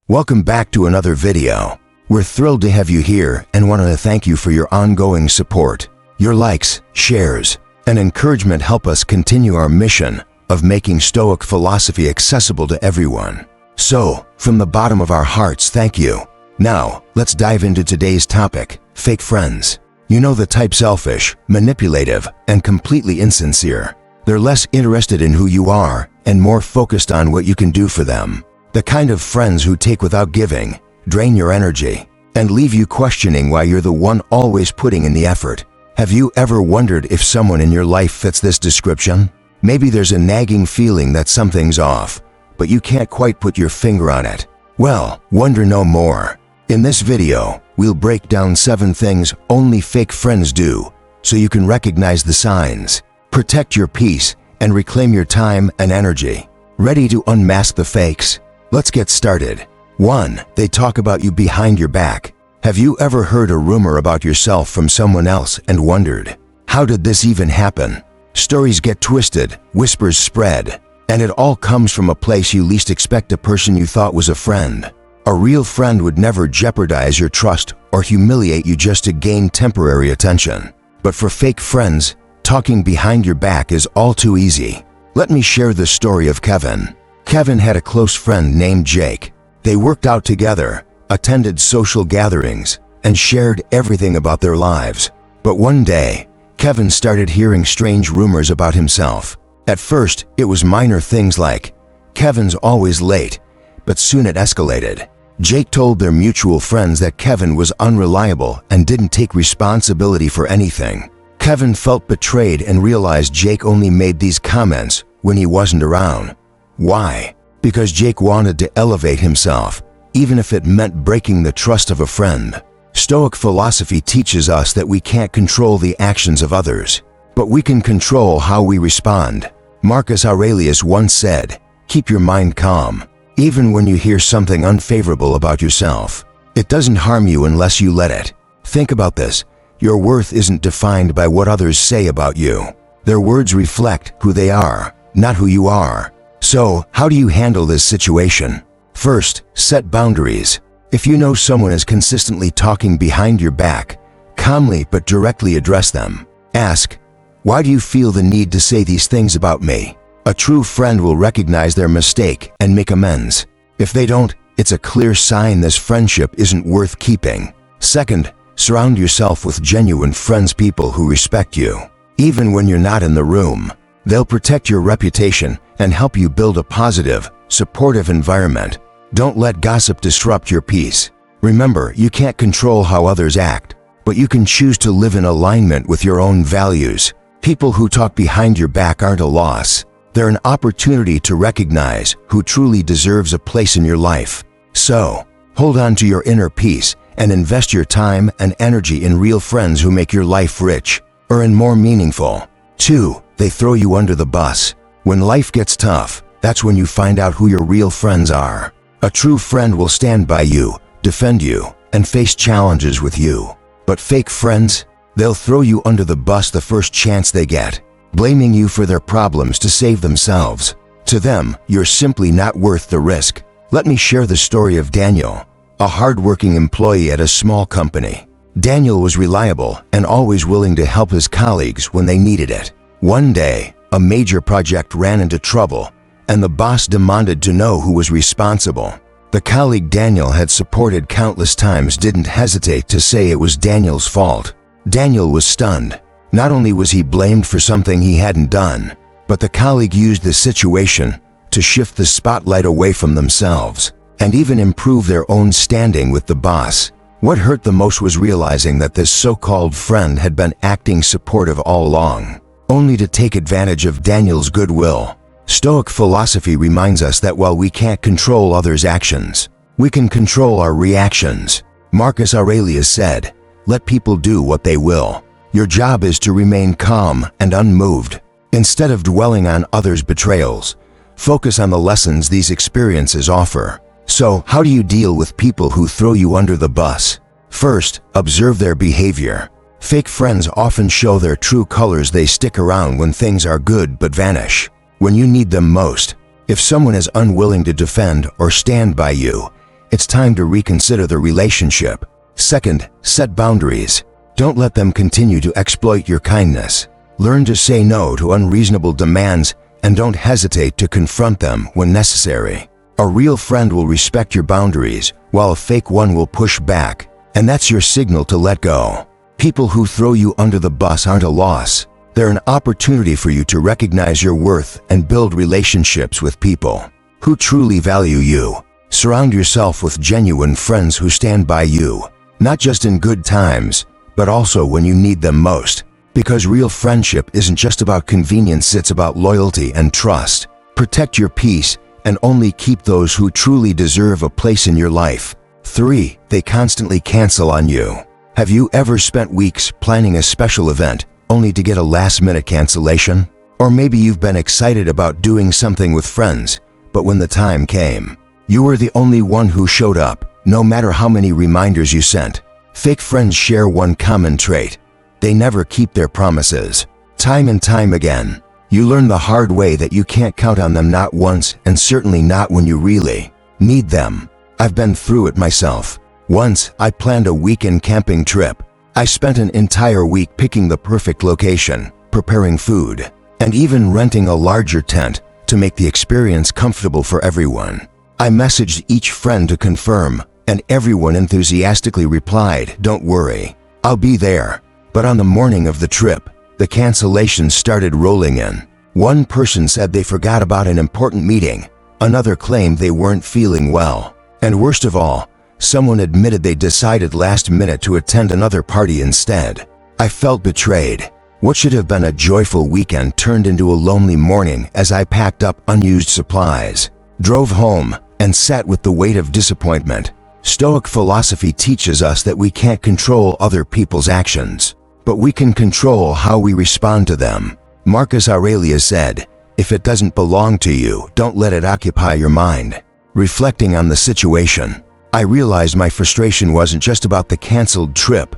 Welcome back to another video. We're thrilled to have you here and want to thank you for your ongoing support. Your likes, shares, and encouragement help us continue our mission of making Stoic philosophy accessible to everyone. So, from the bottom of our hearts, thank you. Now, let's dive into today's topic, fake friends. You know the type: selfish, manipulative, and completely insincere. They're less interested in who you are and more focused on what you can do for them. The kind of friends who take without giving, drain your energy, and leave you questioning why you're the one always putting in the effort. Have you ever wondered if someone in your life fits this description? Maybe there's a nagging feeling that something's off, but you can't quite put your finger on it. Well, wonder no more. In this video, we'll break down 7 things only fake friends do, so you can recognize the signs, protect your peace, and reclaim your time and energy. Ready to unmask the fakes? Let's get started. 1. They talk about you behind your back. Have you ever heard a rumor about yourself from someone else and wondered, how did this even happen? Stories get twisted, whispers spread, and it all comes from a place you least expect. A person you thought was a friend. A real friend would never jeopardize your trust or humiliate you just to gain temporary attention. But for fake friends, talking behind your back is all too easy. Let me share the story of Kevin. Kevin had a close friend named Jake. They worked out together, attended social gatherings, and shared everything about their lives. But one day, Kevin started hearing strange rumors about himself. At first, it was minor things like, "Kevin's always late," but soon it escalated. Jake told their mutual friends that Kevin was unreliable and didn't take responsibility for anything. Kevin felt betrayed and realized Jake only made these comments when he wasn't around. Why? Because Jake wanted to elevate himself, even if it meant breaking the trust of a friend. Stoic philosophy teaches us that we can't control the actions of others, but we can control how we respond. Marcus Aurelius once said, "Keep your mind calm, even when you hear something unfavorable about yourself. It doesn't harm you unless you let it." Think about this. Your worth isn't defined by what others say about you. Their words reflect who they are, not who you are. So, how do you handle this situation? First, set boundaries. If you know someone is consistently talking behind your back, calmly but directly address them. Ask, "Why do you feel the need to say these things about me?" A true friend will recognize their mistake and make amends. If they don't, it's a clear sign this friendship isn't worth keeping. Second, surround yourself with genuine friends, people who respect you. Even when you're not in the room, they'll protect your reputation and help you build a positive, supportive environment. Don't let gossip disrupt your peace. Remember, you can't control how others act, but you can choose to live in alignment with your own values. People who talk behind your back aren't a loss. They're an opportunity to recognize who truly deserves a place in your life. So, hold on to your inner peace and invest your time and energy in real friends who make your life rich and more meaningful. 2. They throw you under the bus. When life gets tough, that's when you find out who your real friends are. A true friend will stand by you, defend you, and face challenges with you. But fake friends, they'll throw you under the bus the first chance they get, blaming you for their problems to save themselves. To them, you're simply not worth the risk. Let me share the story of Daniel, a hardworking employee at a small company. Daniel was reliable and always willing to help his colleagues when they needed it. One day, a major project ran into trouble, and the boss demanded to know who was responsible. The colleague Daniel had supported countless times didn't hesitate to say it was Daniel's fault. Daniel was stunned. Not only was he blamed for something he hadn't done, but the colleague used the situation to shift the spotlight away from themselves and even improve their own standing with the boss. What hurt the most was realizing that this so-called friend had been acting supportive all along, only to take advantage of Daniel's goodwill. Stoic philosophy reminds us that while we can't control others' actions, we can control our reactions. Marcus Aurelius said, "Let people do what they will. Your job is to remain calm and unmoved. Instead of dwelling on others' betrayals, focus on the lessons these experiences offer." So, how do you deal with people who throw you under the bus? First, observe their behavior. Fake friends often show their true colors. They stick around when things are good but vanish when you need them most. If someone is unwilling to defend or stand by you, it's time to reconsider the relationship. Second, set boundaries. Don't let them continue to exploit your kindness. Learn to say no to unreasonable demands and don't hesitate to confront them when necessary. A real friend will respect your boundaries, while a fake one will push back, and that's your signal to let go. People who throw you under the bus aren't a loss. They're an opportunity for you to recognize your worth and build relationships with people who truly value you. Surround yourself with genuine friends who stand by you, not just in good times, but also when you need them most. Because real friendship isn't just about convenience, it's about loyalty and trust. Protect your peace and only keep those who truly deserve a place in your life. 3. They constantly cancel on you. Have you ever spent weeks planning a special event only to get a last-minute cancellation? Or maybe you've been excited about doing something with friends, but when the time came, you were the only one who showed up, no matter how many reminders you sent. Fake friends share one common trait: they never keep their promises. Time and time again, you learn the hard way that you can't count on them, not once and certainly not when you really need them. I've been through it myself. Once, I planned a weekend camping trip. I spent an entire week picking the perfect location, preparing food, and even renting a larger tent to make the experience comfortable for everyone. I messaged each friend to confirm, and everyone enthusiastically replied, "Don't worry, I'll be there." But on the morning of the trip, the cancellations started rolling in. One person said they forgot about an important meeting. Another claimed they weren't feeling well. And worst of all, someone admitted they decided last minute to attend another party instead. I felt betrayed. What should have been a joyful weekend turned into a lonely morning as I packed up unused supplies, drove home, and sat with the weight of disappointment. Stoic philosophy teaches us that we can't control other people's actions, but we can control how we respond to them. Marcus Aurelius said, "If it doesn't belong to you, don't let it occupy your mind." Reflecting on the situation, I realized my frustration wasn't just about the canceled trip,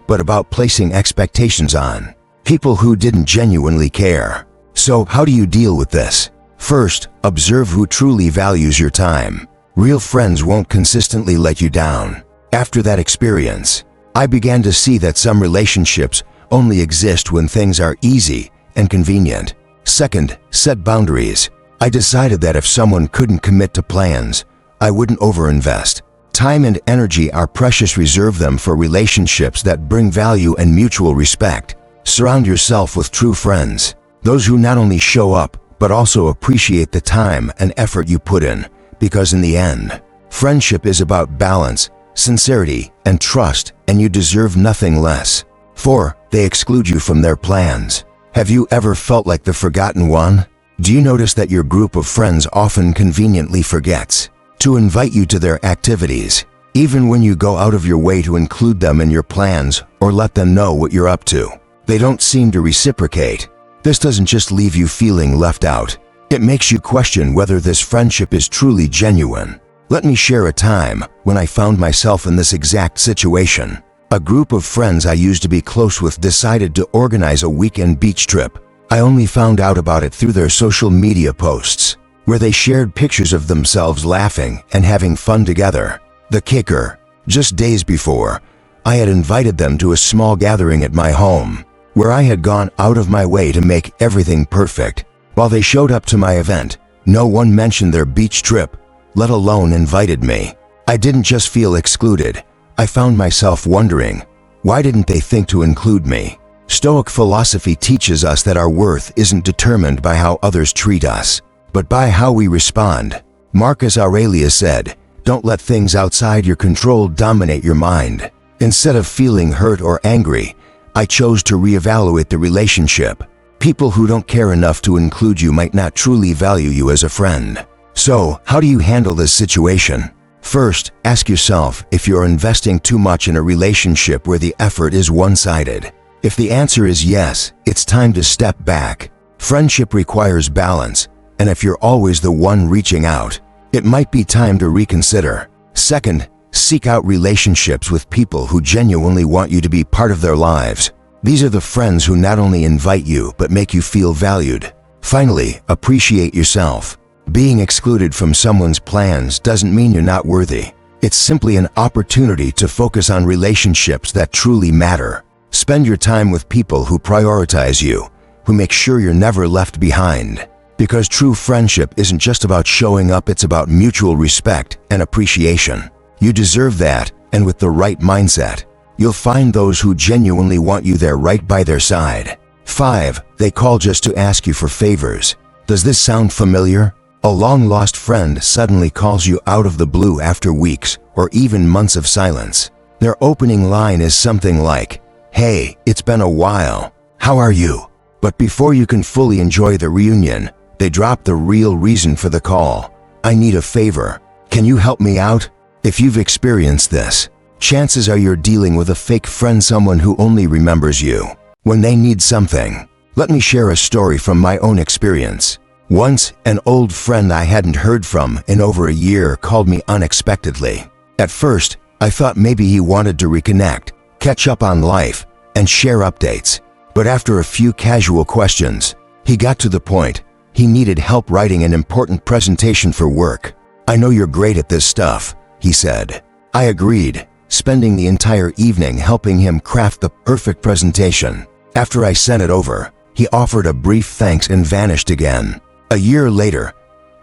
but about placing expectations on people who didn't genuinely care. So, how do you deal with this? First, observe who truly values your time. Real friends won't consistently let you down. After that experience, I began to see that some relationships only exist when things are easy and convenient. Second, set boundaries. I decided that if someone couldn't commit to plans, I wouldn't overinvest. Time and energy are precious. Reserve them for relationships that bring value and mutual respect. Surround yourself with true friends, those who not only show up, but also appreciate the time and effort you put in, because in the end, friendship is about balance, sincerity, and trust, and you deserve nothing less. 4. They exclude you from their plans. Have you ever felt like the forgotten one? Do you notice that your group of friends often conveniently forgets to invite you to their activities, even when you go out of your way to include them in your plans or let them know what you're up to? They don't seem to reciprocate. This doesn't just leave you feeling left out. It makes you question whether this friendship is truly genuine. Let me share a time when I found myself in this exact situation. A group of friends I used to be close with decided to organize a weekend beach trip. I only found out about it through their social media posts, where they shared pictures of themselves laughing and having fun together. The kicker, just days before, I had invited them to a small gathering at my home, where I had gone out of my way to make everything perfect. While they showed up to my event, no one mentioned their beach trip, let alone invited me. I didn't just feel excluded. I found myself wondering, why didn't they think to include me? Stoic philosophy teaches us that our worth isn't determined by how others treat us, but by how we respond. Marcus Aurelius said, "Don't let things outside your control dominate your mind." Instead of feeling hurt or angry, I chose to reevaluate the relationship. People who don't care enough to include you might not truly value you as a friend. So, how do you handle this situation? First, ask yourself if you're investing too much in a relationship where the effort is one-sided. If the answer is yes, it's time to step back. Friendship requires balance, and if you're always the one reaching out, it might be time to reconsider. Second, seek out relationships with people who genuinely want you to be part of their lives. These are the friends who not only invite you but make you feel valued. Finally, appreciate yourself. Being excluded from someone's plans doesn't mean you're not worthy. It's simply an opportunity to focus on relationships that truly matter. Spend your time with people who prioritize you, who make sure you're never left behind. Because true friendship isn't just about showing up, it's about mutual respect and appreciation. You deserve that, and with the right mindset, you'll find those who genuinely want you there right by their side. 5. They call just to ask you for favors. Does this sound familiar? A long-lost friend suddenly calls you out of the blue after weeks or even months of silence. Their opening line is something like, "Hey, it's been a while. How are you?" But before you can fully enjoy the reunion, they drop the real reason for the call. "I need a favor. Can you help me out?" If you've experienced this, chances are you're dealing with a fake friend, someone who only remembers you when they need something. Let me share a story from my own experience. Once, an old friend I hadn't heard from in over a year called me unexpectedly. At first, I thought maybe he wanted to reconnect, catch up on life, and share updates. But after a few casual questions, he got to the point. He needed help writing an important presentation for work. "I know you're great at this stuff," he said. I agreed, spending the entire evening helping him craft the perfect presentation. After I sent it over, he offered a brief thanks and vanished again. A year later,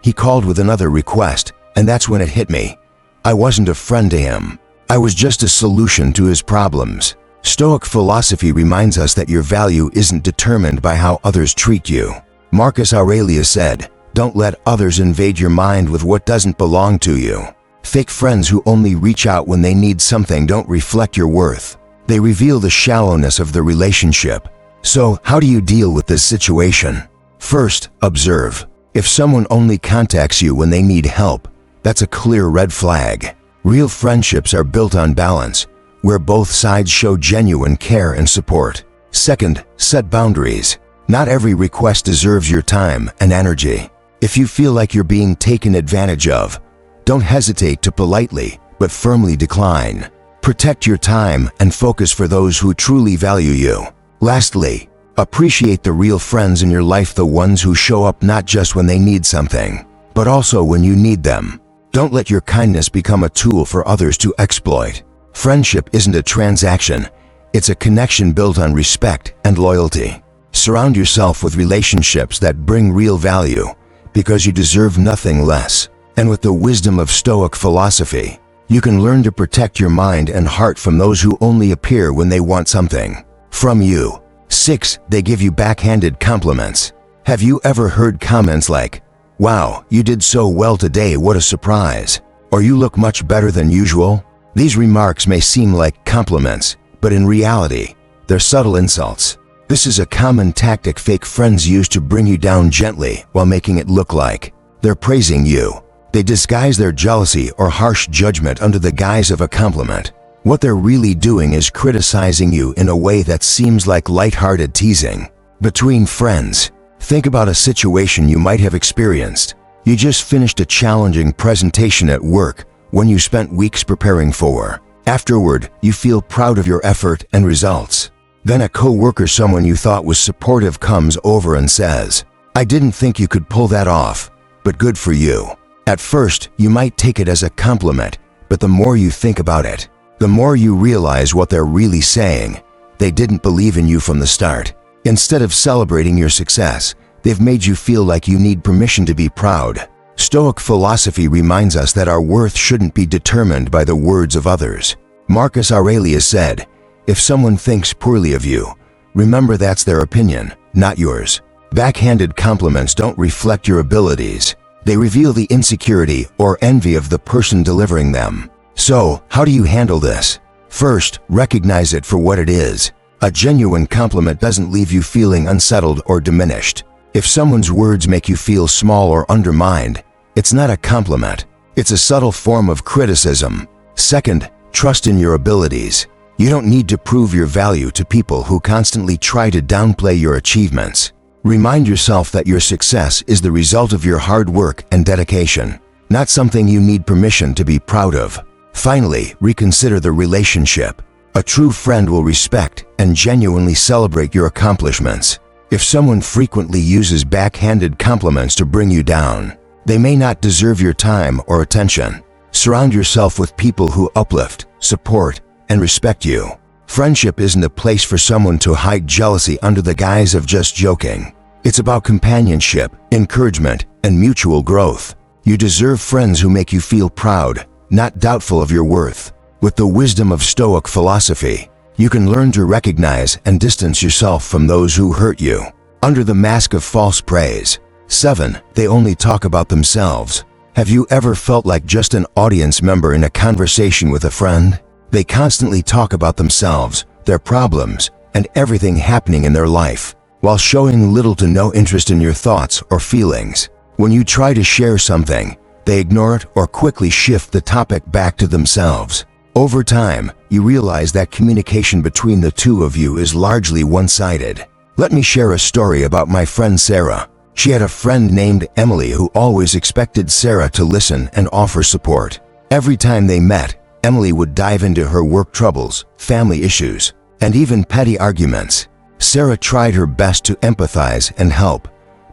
he called with another request, and that's when it hit me. I wasn't a friend to him. I was just a solution to his problems. Stoic philosophy reminds us that your value isn't determined by how others treat you. Marcus Aurelius said, "Don't let others invade your mind with what doesn't belong to you." Fake friends who only reach out when they need something don't reflect your worth. They reveal the shallowness of the relationship. So, how do you deal with this situation? First, observe. If someone only contacts you when they need help, that's a clear red flag. Real friendships are built on balance, where both sides show genuine care and support. Second, set boundaries. Not every request deserves your time and energy. If you feel like you're being taken advantage of, don't hesitate to politely but firmly decline. Protect your time and focus for those who truly value you. Lastly, appreciate the real friends in your life, the ones who show up not just when they need something, but also when you need them. Don't let your kindness become a tool for others to exploit. Friendship isn't a transaction, it's a connection built on respect and loyalty. Surround yourself with relationships that bring real value, because you deserve nothing less. And with the wisdom of Stoic philosophy, you can learn to protect your mind and heart from those who only appear when they want something from you. 6. They give you backhanded compliments. Have you ever heard comments like, "Wow, you did so well today, what a surprise," or "You look much better than usual"? These remarks may seem like compliments, but in reality, they're subtle insults. This is a common tactic fake friends use to bring you down gently while making it look like they're praising you. They disguise their jealousy or harsh judgment under the guise of a compliment. What they're really doing is criticizing you in a way that seems like lighthearted teasing. Between friends, think about a situation you might have experienced. You just finished a challenging presentation at work, one you spent weeks preparing for. Afterward, you feel proud of your effort and results. Then a coworker, someone you thought was supportive, comes over and says, "I didn't think you could pull that off, but good for you." At first, you might take it as a compliment, but the more you think about it, the more you realize what they're really saying. They didn't believe in you from the start. Instead of celebrating your success, they've made you feel like you need permission to be proud. Stoic philosophy reminds us that our worth shouldn't be determined by the words of others. Marcus Aurelius said, "If someone thinks poorly of you, remember that's their opinion, not yours." Backhanded compliments don't reflect your abilities. They reveal the insecurity or envy of the person delivering them. So, how do you handle this? First, recognize it for what it is. A genuine compliment doesn't leave you feeling unsettled or diminished. If someone's words make you feel small or undermined, it's not a compliment. It's a subtle form of criticism. Second, trust in your abilities. You don't need to prove your value to people who constantly try to downplay your achievements. Remind yourself that your success is the result of your hard work and dedication, not something you need permission to be proud of. Finally, reconsider the relationship. A true friend will respect and genuinely celebrate your accomplishments. If someone frequently uses backhanded compliments to bring you down, they may not deserve your time or attention. Surround yourself with people who uplift, support, and respect you. Friendship isn't a place for someone to hide jealousy under the guise of just joking. It's about companionship, encouragement, and mutual growth. You deserve friends who make you feel proud, not doubtful of your worth. With the wisdom of Stoic philosophy, you can learn to recognize and distance yourself from those who hurt you under the mask of false praise. 7. They only talk about themselves. Have you ever felt like just an audience member in a conversation with a friend? They constantly talk about themselves, their problems, and everything happening in their life, while showing little to no interest in your thoughts or feelings. When you try to share something, they ignore it or quickly shift the topic back to themselves. Over time, you realize that communication between the two of you is largely one-sided. Let me share a story about my friend Sarah. She had a friend named Emily who always expected Sarah to listen and offer support. Every time they met, Emily would dive into her work troubles, family issues, and even petty arguments. Sarah tried her best to empathize and help,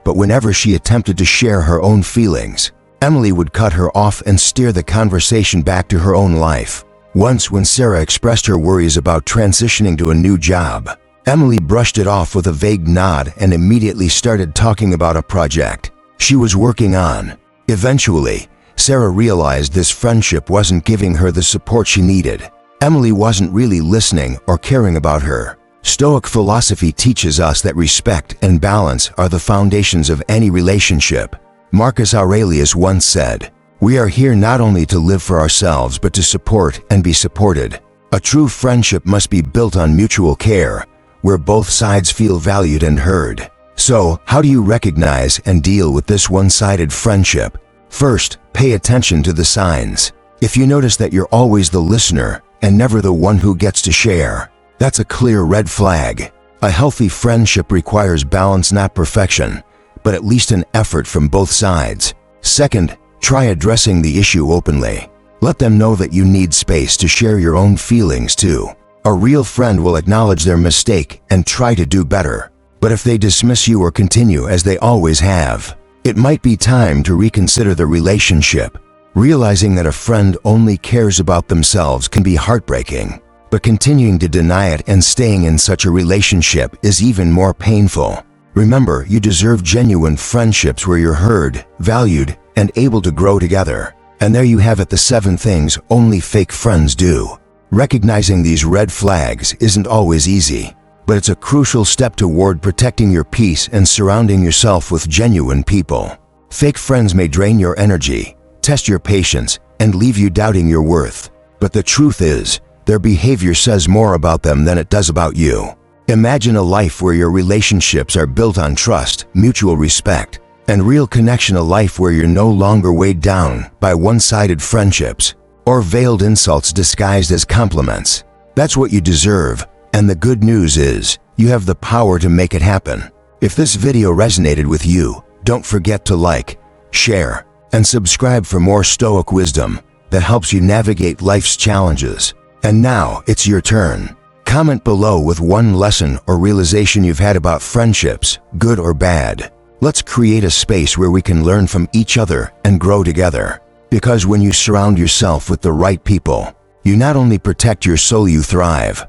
but whenever she attempted to share her own feelings, Emily would cut her off and steer the conversation back to her own life. Once, when Sarah expressed her worries about transitioning to a new job, Emily brushed it off with a vague nod and immediately started talking about a project she was working on. Eventually, Sarah realized this friendship wasn't giving her the support she needed. Emily wasn't really listening or caring about her. Stoic philosophy teaches us that respect and balance are the foundations of any relationship. Marcus Aurelius once said, "We are here not only to live for ourselves but to support and be supported." A true friendship must be built on mutual care, where both sides feel valued and heard. So, how do you recognize and deal with this one-sided friendship? First, pay attention to the signs. If you notice that you're always the listener and never the one who gets to share, that's a clear red flag. A healthy friendship requires balance, not perfection, but at least an effort from both sides. Second, try addressing the issue openly. Let them know that you need space to share your own feelings too. A real friend will acknowledge their mistake and try to do better. But if they dismiss you or continue as they always have, it might be time to reconsider the relationship. Realizing that a friend only cares about themselves can be heartbreaking, but continuing to deny it and staying in such a relationship is even more painful. Remember, you deserve genuine friendships where you're heard, valued, and able to grow together. And there you have it, the 7 things only fake friends do. Recognizing these red flags isn't always easy, but it's a crucial step toward protecting your peace and surrounding yourself with genuine people. Fake friends may drain your energy, test your patience, and leave you doubting your worth. But the truth is, their behavior says more about them than it does about you. Imagine a life where your relationships are built on trust, mutual respect, and real connection, a life where you're no longer weighed down by one-sided friendships or veiled insults disguised as compliments. That's what you deserve, and the good news is, you have the power to make it happen. If this video resonated with you, don't forget to like, share, and subscribe for more Stoic wisdom that helps you navigate life's challenges. And now, it's your turn. Comment below with one lesson or realization you've had about friendships, good or bad. Let's create a space where we can learn from each other and grow together. Because when you surround yourself with the right people, you not only protect your soul, you thrive.